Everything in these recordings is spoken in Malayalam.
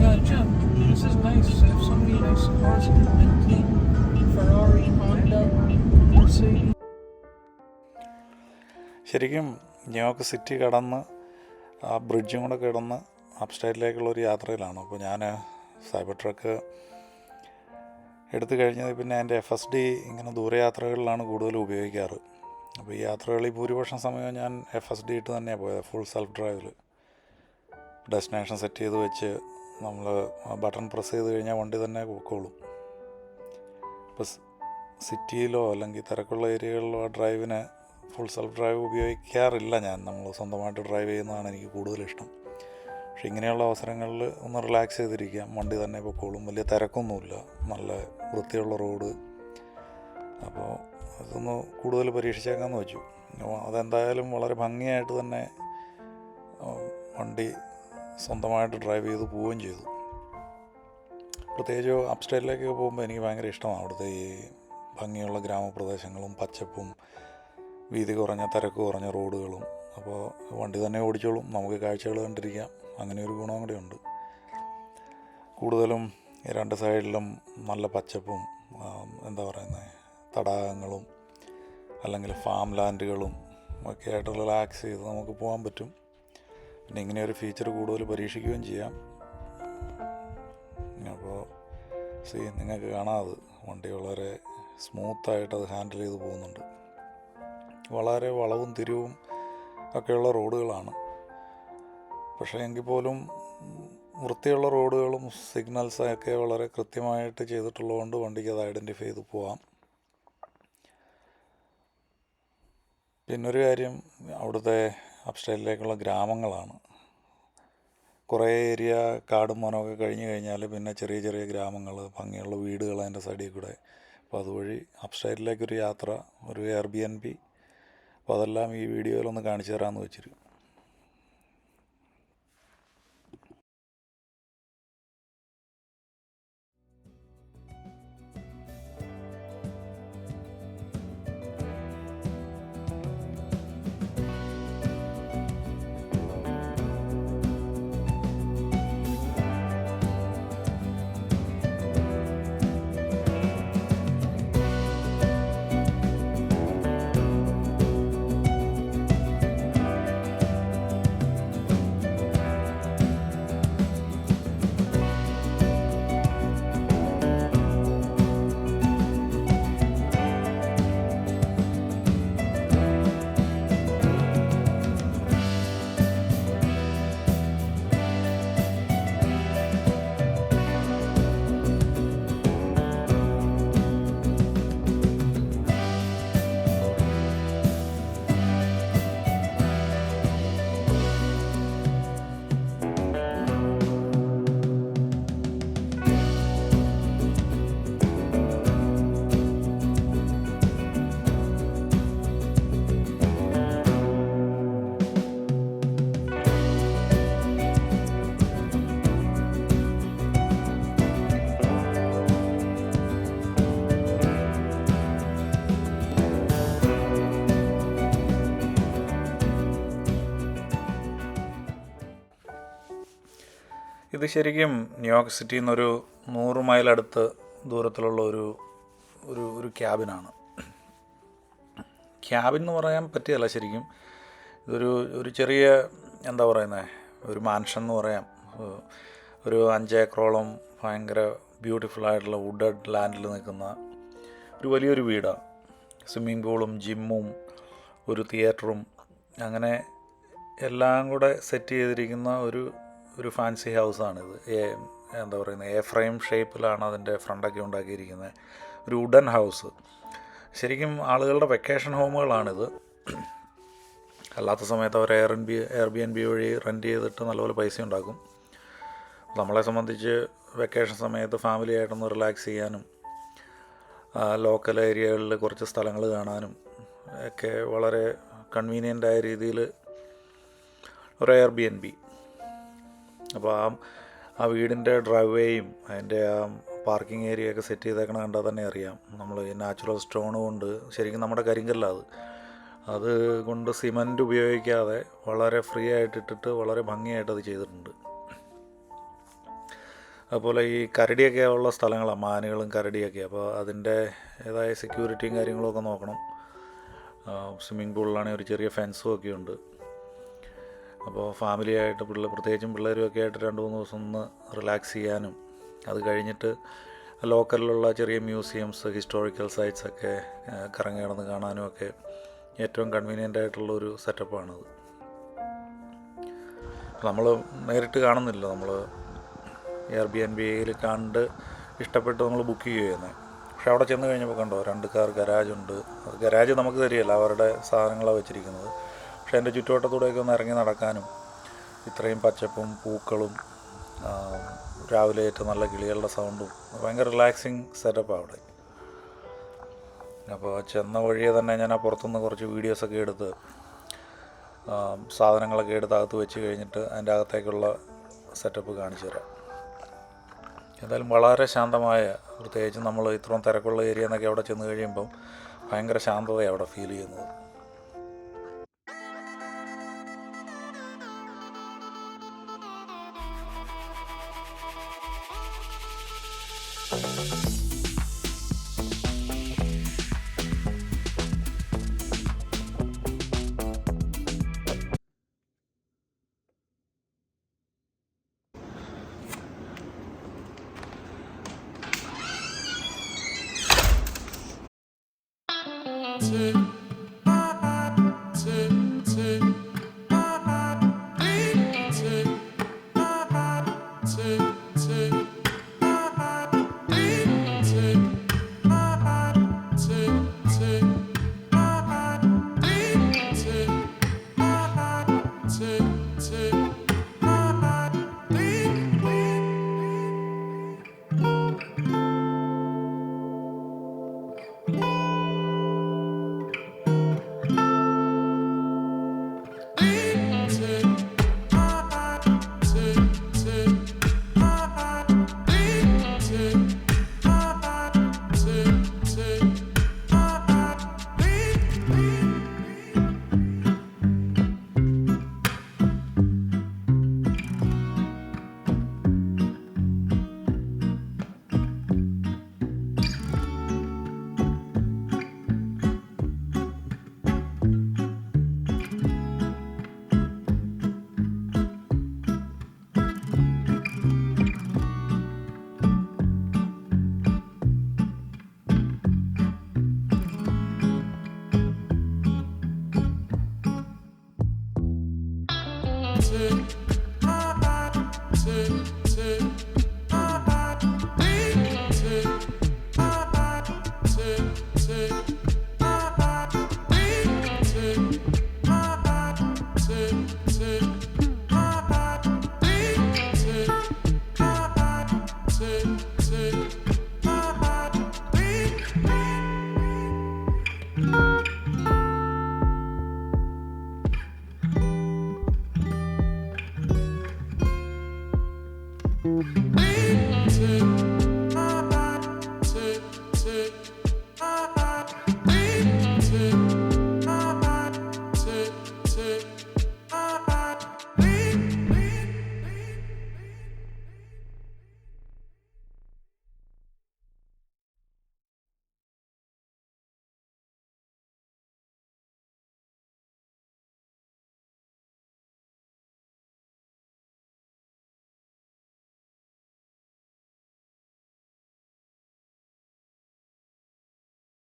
Yeah, Jim, this is nice. Have so many nice cars here. Bentley, Ferrari, Honda, Mercedes. ശരിക്കും ന്യൂയോർക്ക് സിറ്റി കടന്ന് ആ ബ്രിഡ്ജും കൂടെ കിടന്ന് അപ്സ്റ്റേറ്റിലേക്കുള്ളൊരു യാത്രയിലാണ്. അപ്പോൾ ഞാൻ സൈബർ ട്രക്ക് എടുത്തു കഴിഞ്ഞത് പിന്നെ എൻ്റെ FSD ഇങ്ങനെ ദൂരയാത്രകളിലാണ് കൂടുതൽ ഉപയോഗിക്കാറ്. അപ്പോൾ ഈ യാത്രകളിൽ ഭൂരിപക്ഷം സമയം ഞാൻ FSD ഇട്ട് തന്നെയാണ് പോയത്, ഫുൾ സെൽഫ് ഡ്രൈവിൽ. ഡെസ്റ്റിനേഷൻ സെറ്റ് ചെയ്ത് വെച്ച് നമ്മൾ ബട്ടൺ പ്രസ് ചെയ്ത് കഴിഞ്ഞാൽ വണ്ടി തന്നെ പോയിക്കോളും. ഇപ്പോൾ സിറ്റിയിലോ അല്ലെങ്കിൽ തിരക്കുള്ള ഏരിയകളിലോ ആ ഡ്രൈവിന് ഫുൾ സെൽഫ് ഡ്രൈവ് ഉപയോഗിക്കാറില്ല ഞാൻ. നമ്മൾ സ്വന്തമായിട്ട് ഡ്രൈവ് ചെയ്യുന്നതാണ് എനിക്ക് കൂടുതലിഷ്ടം. പക്ഷേ ഇങ്ങനെയുള്ള അവസരങ്ങളിൽ ഒന്ന് റിലാക്സ് ചെയ്തിരിക്കാം, വണ്ടി തന്നെ പൊക്കോളും, വലിയ തിരക്കൊന്നുമില്ല, നല്ല വൃത്തിയുള്ള റോഡ്. അപ്പോൾ അതൊന്ന് കൂടുതൽ പരീക്ഷിച്ചേക്കാമെന്ന് വെച്ചു. അതെന്തായാലും വളരെ ഭംഗിയായിട്ട് തന്നെ വണ്ടി സ്വന്തമായിട്ട് ഡ്രൈവ് ചെയ്ത് പോവുകയും ചെയ്തു. പ്രത്യേകിച്ച് അപ്സ്റ്റേറ്റിലേക്കൊക്കെ പോകുമ്പോൾ എനിക്ക് ഭയങ്കര ഇഷ്ടമാണ് അവിടുത്തെ ഈ ഭംഗിയുള്ള ഗ്രാമപ്രദേശങ്ങളും പച്ചപ്പും വീതി കുറഞ്ഞ തിരക്ക് കുറഞ്ഞ റോഡുകളും. അപ്പോൾ വണ്ടി തന്നെ ഓടിച്ചോളും, നമുക്ക് കാഴ്ചകൾ കണ്ടിരിക്കാം. അങ്ങനെ ഒരു ഗുണം കൂടെ ഉണ്ട്. കൂടുതലും രണ്ട് സൈഡിലും നല്ല പച്ചപ്പും എന്താ പറയുന്നത് തടാകങ്ങളും അല്ലെങ്കിൽ ഫാം ലാൻഡുകളും ഒക്കെ ആയിട്ട് റിലാക്സ് ചെയ്ത് നമുക്ക് പോകാൻ പറ്റും. പിന്നെ ഇങ്ങനെയൊരു ഫീച്ചർ കൂടുതൽ പരീക്ഷിക്കുകയും ചെയ്യാം. അപ്പോൾ നിങ്ങൾക്ക് കാണാതെ വണ്ടി വളരെ സ്മൂത്തായിട്ട് അത് ഹാൻഡിൽ ചെയ്ത് പോകുന്നുണ്ട്. വളരെ വളവും തിരിവും ഒക്കെയുള്ള റോഡുകളാണ്. പക്ഷേ എങ്കിൽ പോലും വൃത്തിയുള്ള റോഡുകളും സിഗ്നൽസൊക്കെ വളരെ കൃത്യമായിട്ട് ചെയ്തിട്ടുള്ളതുകൊണ്ട് വണ്ടിക്ക് അത് ഐഡൻറ്റിഫൈ ചെയ്ത് പോവാം. പിന്നൊരു കാര്യം, അവിടുത്തെ അപ്സ്റ്റേറ്റിലേക്കുള്ള ഗ്രാമങ്ങളാണ്. കുറേ ഏരിയ കാടും വനമൊക്കെ കഴിഞ്ഞ് കഴിഞ്ഞാൽ പിന്നെ ചെറിയ ചെറിയ ഗ്രാമങ്ങൾ, ഭംഗിയുള്ള വീടുകൾ അതിൻ്റെ സൈഡിൽ കൂടെ. അപ്പോൾ അതുവഴി അപ്സ്റ്റേറ്റിലേക്കൊരു യാത്ര, ഒരു Airbnb. അപ്പോൾ അതെല്ലാം ഈ വീഡിയോയിലൊന്ന് കാണിച്ചു തരാമെന്ന് വെച്ചിരുന്നു. ഇത് ശരിക്കും ന്യൂയോർക്ക് സിറ്റിയിൽ നിന്നൊരു 100 മൈൽ അടുത്ത് ദൂരത്തിലുള്ള ഒരു ക്യാബിനാണ്. ക്യാബിൻ എന്ന് പറയാൻ പറ്റിയല്ല, ശരിക്കും ഇതൊരു ചെറിയ എന്താ പറയുന്നത് ഒരു മാൻഷൻ എന്ന് പറയാം. ഒരു 5 ഏക്കറോളം ഭയങ്കര ബ്യൂട്ടിഫുള്ളായിട്ടുള്ള വുഡഡ് ലാൻഡിൽ നിൽക്കുന്ന ഒരു വലിയൊരു വീടാണ്. സ്വിമ്മിംഗ് പൂളും ജിമ്മും ഒരു തിയേറ്ററും അങ്ങനെ എല്ലാം കൂടെ സെറ്റ് ചെയ്തിരിക്കുന്ന ഒരു ഫാൻസി ഹൗസാണിത്. എന്താ പറയുന്നത് A-ഫ്രെയിം ഷേപ്പിലാണ് അതിൻ്റെ ഫ്രണ്ടൊക്കെ ഉണ്ടാക്കിയിരിക്കുന്നത്. ഒരു വുഡൻ ഹൗസ്. ശരിക്കും ആളുകളുടെ വെക്കേഷൻ ഹോമുകളാണിത്. അല്ലാത്ത സമയത്ത് അവർ Airbnb വഴി റെൻറ്റ് ചെയ്തിട്ട് നല്ലപോലെ പൈസ ഉണ്ടാക്കും. നമ്മളെ സംബന്ധിച്ച് വെക്കേഷൻ സമയത്ത് ഫാമിലി ആയിട്ടൊന്ന് റിലാക്സ് ചെയ്യാനും ലോക്കൽ ഏരിയകളിൽ കുറച്ച് സ്ഥലങ്ങൾ കാണാനും ഒക്കെ വളരെ കൺവീനിയൻ്റായ രീതിയിൽ ഒരു Airbnb. അപ്പോൾ ആ വീടിൻ്റെ ഡ്രൈവ് വേയും അതിൻ്റെ ആ പാർക്കിംഗ് ഏരിയയൊക്കെ സെറ്റ് ചെയ്തേക്കണ കണ്ടാൽ തന്നെ അറിയാം. നമ്മൾ ഈ നാച്ചുറൽ സ്റ്റോൺ കൊണ്ട്, ശരിക്കും നമ്മുടെ കരിങ്കല്ലാണ് അത് കൊണ്ട് സിമൻറ്റ് ഉപയോഗിക്കാതെ വളരെ ഫ്രീ ആയിട്ടിട്ടിട്ട് വളരെ ഭംഗിയായിട്ട് അത് ചെയ്തിട്ടുണ്ട്. അതുപോലെ ഈ കരടിയൊക്കെ ഉള്ള സ്ഥലങ്ങളാണ്, മാനുകളും കരടിയൊക്കെ. അപ്പോൾ അതിൻ്റെ ഏതായ സെക്യൂരിറ്റിയും കാര്യങ്ങളൊക്കെ നോക്കണം. സ്വിമ്മിംഗ് പൂളിലാണെങ്കിൽ ഒരു ചെറിയ ഫെൻസും ഒക്കെ ഉണ്ട്. അപ്പോൾ ഫാമിലിയായിട്ട് പ്രത്യേകിച്ചും പിള്ളേരും ഒക്കെ ആയിട്ട് 2-3 ദിവസം ഒന്ന് റിലാക്സ് ചെയ്യാനും, അത് കഴിഞ്ഞിട്ട് ലോക്കലിലുള്ള ചെറിയ മ്യൂസിയംസ്, ഹിസ്റ്റോറിക്കൽ സൈറ്റ്സൊക്കെ കറങ്ങി നടന്ന് കാണാനും ഒക്കെ ഏറ്റവും കൺവീനിയൻ്റ് ആയിട്ടുള്ളൊരു സെറ്റപ്പാണത്. നമ്മൾ നേരിട്ട് കാണുന്നില്ല, നമ്മൾ എയർബിഎൻബിയിൽ കണ്ട് ഇഷ്ടപ്പെട്ട് നമ്മൾ ബുക്ക് ചെയ്യുന്നത്. പക്ഷെ അവിടെ ചെന്ന് കഴിഞ്ഞപ്പോൾ കണ്ടോ 2 കാർ ഗരാജുണ്ട്. ഗരാജ് നമുക്ക് തരികയല്ല, അവരുടെ സാധനങ്ങളാണ് വെച്ചിരിക്കുന്നത്. പക്ഷേ എൻ്റെ ചുറ്റുവട്ടത്തൂടെയൊക്കെ ഒന്ന് ഇറങ്ങി നടക്കാനും, ഇത്രയും പച്ചപ്പും പൂക്കളും രാവിലെ ഏറ്റവും നല്ല കിളികളുടെ സൗണ്ടും, ഭയങ്കര റിലാക്സിങ് സെറ്റപ്പാണ് അവിടെ. അപ്പോൾ ചെന്ന വഴിയെ തന്നെ ഞാൻ ആ പുറത്തുനിന്ന് കുറച്ച് വീഡിയോസൊക്കെ എടുത്ത് സാധനങ്ങളൊക്കെ എടുത്ത് അകത്ത് വെച്ച് കഴിഞ്ഞിട്ട് അതിൻ്റെ അകത്തേക്കുള്ള സെറ്റപ്പ് കാണിച്ചു തരാം. എന്തായാലും വളരെ ശാന്തമായ, പ്രത്യേകിച്ച് നമ്മൾ ഇത്രയും തിരക്കുള്ള ഏരിയ എന്നൊക്കെ അവിടെ ചെന്ന് കഴിയുമ്പം ഭയങ്കര ശാന്തതയാണ് അവിടെ ഫീൽ ചെയ്യുന്നത്.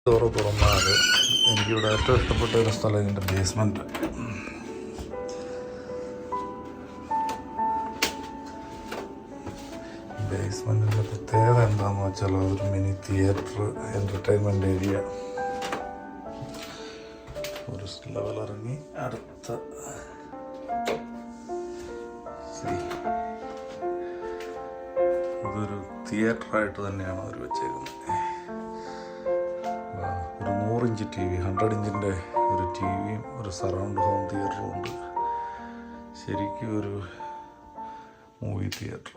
ഡോറ് തുറന്നാൽ എനിക്കിവിടെ ഏറ്റവും ഇഷ്ടപ്പെട്ട ഒരു സ്ഥലം ഇതിൻ്റെ ബേസ്മെൻറ്റ്. ബേസ്മെൻറ്റിൻ്റെ പ്രത്യേകത എന്താണെന്ന് വെച്ചാൽ ഒരു മിനി തിയേറ്റർ, എൻ്റർടൈൻമെൻറ്റ് ഏരിയ. ഒരു ലെവൽ ഇറങ്ങി അടുത്ത അതൊരു തിയേറ്ററായിട്ട് തന്നെയാണ് അവർ വെച്ചേക്കുന്നത്. ഒരു 100 ഇഞ്ച് ടി വി, 100 ഇഞ്ചിൻ്റെ ഒരു ടി വിയും ഒരു സറൗണ്ട് ഹോം തിയേറ്ററും ഉണ്ട്. ശരിക്കും ഒരു മൂവി തിയേറ്റർ.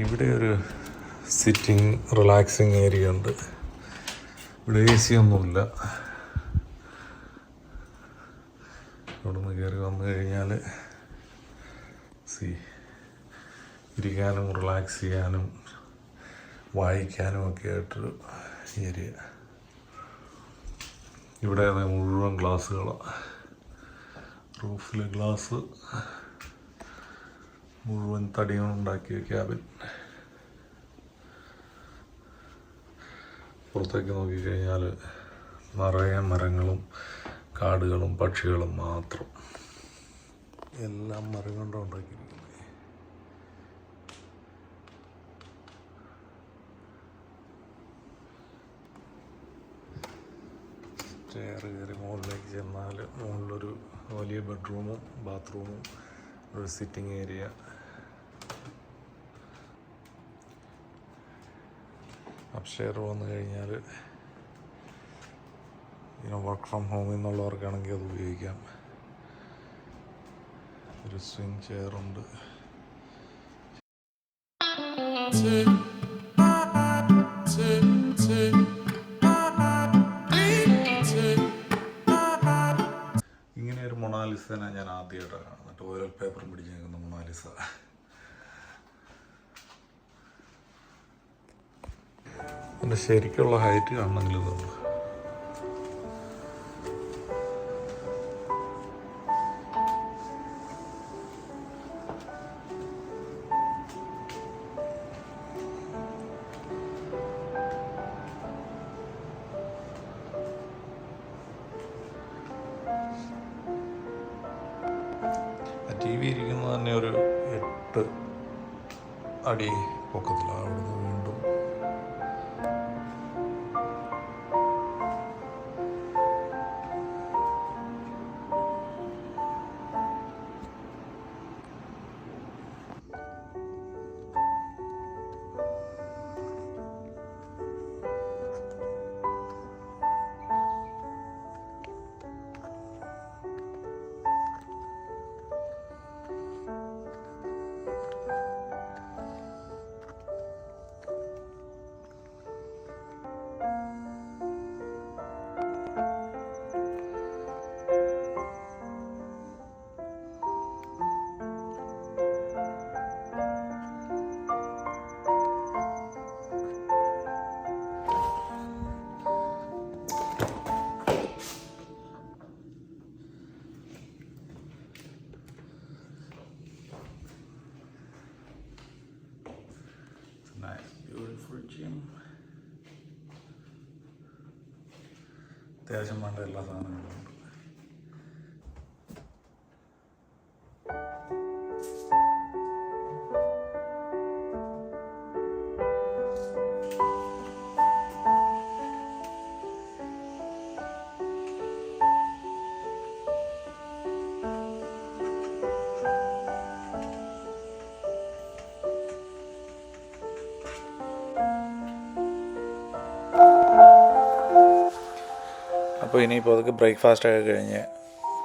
ഇവിടെ ഒരു സിറ്റിംഗ് റിലാക്സിങ് ഏരിയ ഉണ്ട്. ഇവിടെ AC ഒന്നുമില്ല. ഇവിടെ നിന്ന് കയറി വന്നു കഴിഞ്ഞാൽ ഇരിക്കാനും റിലാക്സ് ചെയ്യാനും വായിക്കാനും ഒക്കെ ആയിട്ടൊരു ഏരിയ. ഇവിടെ മുഴുവൻ ഗ്ലാസ്സുകളാണ്. റൂഫിലെ ഗ്ലാസ് മുഴുവൻ തടികളുണ്ടാക്കിയ ക്യാബിൻ. പുറത്തേക്ക് നോക്കിക്കഴിഞ്ഞാൽ നിറയെ മരങ്ങളും കാടുകളും പക്ഷികളും മാത്രം. എല്ലാം മരം കൊണ്ടാണ് ഉണ്ടാക്കിയിരിക്കുന്നത്. സ്റ്റെയർ കയറി മുകളിലേക്ക് ചെന്നാൽ മുകളിലൊരു വലിയ ബെഡ്റൂമും ബാത്റൂമും ഒരു സിറ്റിംഗ് ഏരിയ. അപ്സ്റ്റെയർ വന്നു കഴിഞ്ഞാൽ വർക്ക് ഫ്രം ഹോമിൽ നിന്നുള്ളവർക്കാണെങ്കിൽ അത് ഉപയോഗിക്കാം. ഒരു സ്വിംഗ് ചെയറുണ്ട്. ഇങ്ങനെ ഒരു മൊണാലിസനെ ഞാൻ ആദ്യമായിട്ടാണ് കാണുന്നത്. ഓയിൽ പേപ്പറും പിടിച്ച് നിൽക്കുന്ന മൊണാലിസ. എൻ്റെ ശരിക്കുള്ള ഹൈറ്റ് കാണണമെങ്കിൽ ഇതുള്ളൂ. TV ഇരിക്കുന്നത് തന്നെ ഒരു 8 അടി പൊക്കത്തിലാണ്. അവിടുന്ന് വീണ്ടും ഫ്രിഡ്ജും അത്യാവശ്യം വേണ്ട എല്ലാ സാധനങ്ങളും ഉണ്ട്. അപ്പോൾ ഇനിയിപ്പോൾ അതൊക്കെ ബ്രേക്ക്ഫാസ്റ്റൊക്കെ കഴിഞ്ഞ്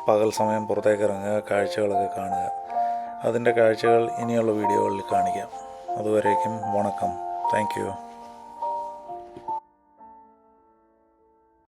പകൽ സമയം പുറത്തേക്ക് ഇറങ്ങുക, കാഴ്ചകളൊക്കെ കാണുക. അതിൻ്റെ കാഴ്ചകൾ ഇനിയുള്ള വീഡിയോകളിൽ കാണിക്കാം. അതുവരേക്കും വണക്കം. Thank you.